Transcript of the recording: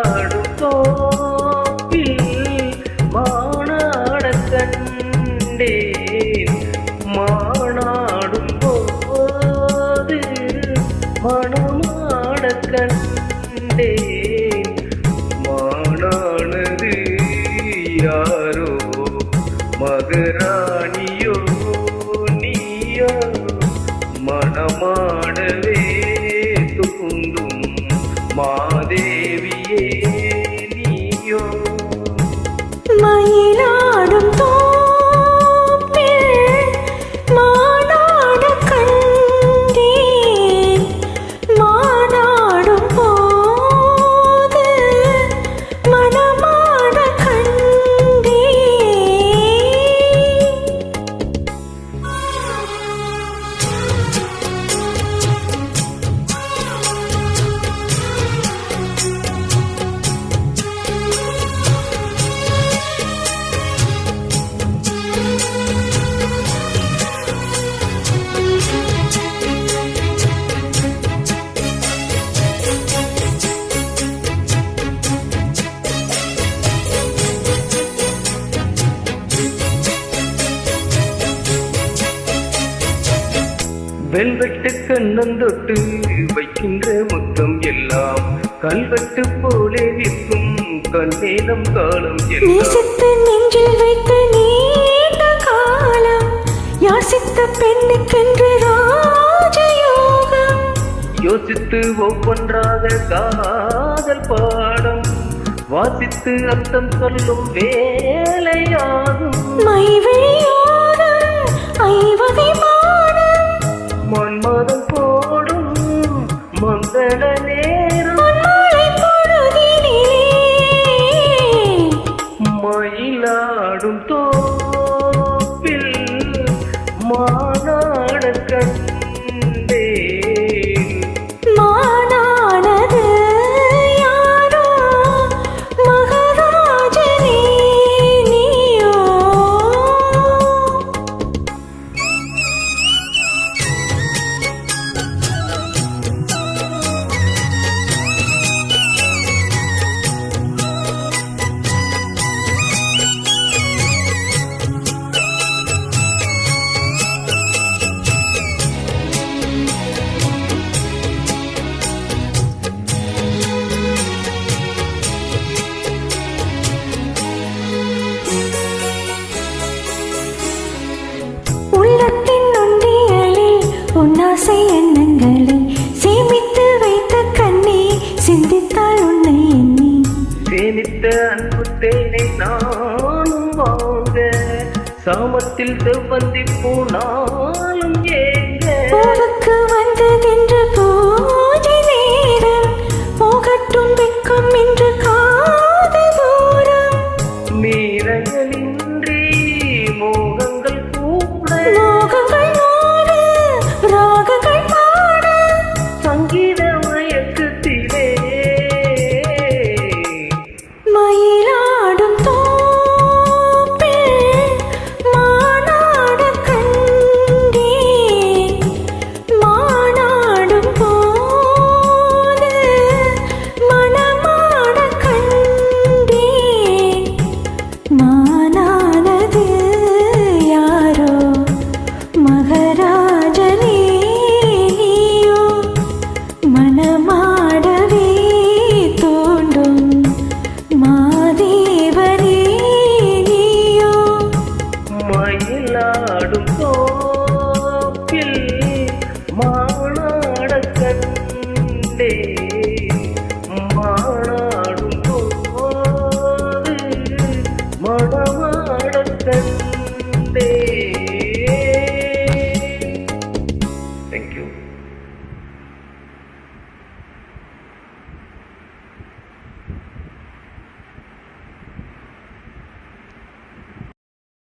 மயிலாடும் தோப்பில் மானாட கண்டேன் மானாடும் போது மணமாட கண்டேன் மானானது யாரோ மகராணியோ நீயோ மணமாடவே தூண்டும் மாதேவியே நீயோ மயிலாடும் தோப்பில் மானாட கண்டேன் மானாடும் போது மணமாட வெல்வெட்டு கண்ணந்தொட்டு வைக்கின்ற முத்தம் எல்லாம் கல்வெட்டு போலே நிற்கும் கண்ணேனம் காலம் நேசித்து நெஞ்சில் வைத்த நீண்ட காலம் யாசித்த பெண்ணுக்கென்று ராஜயோகம் யோசித்து ஒவ்வொன்றாக காதல் பாடம் வாசித்து அர்த்தம் சொல்லும் வேலையாகும் மைவெளியோரம் ஐவகை மன்மதம் போடும் மங்கள நேரம் மயிலாடும் தோப்பில் மானாட கண்டேன் மானானது யாரோ மகராஜனே நீயோ உன்னாசை எண்ணங்களை சேமித்து வைத்த கண்ணே சிந்தித்தாள் உன்னை எண்ணி சேமித்த அன்பு தேனை நானும் வாங்க சாமத்தில் செவ்வந்தி பூனாலும்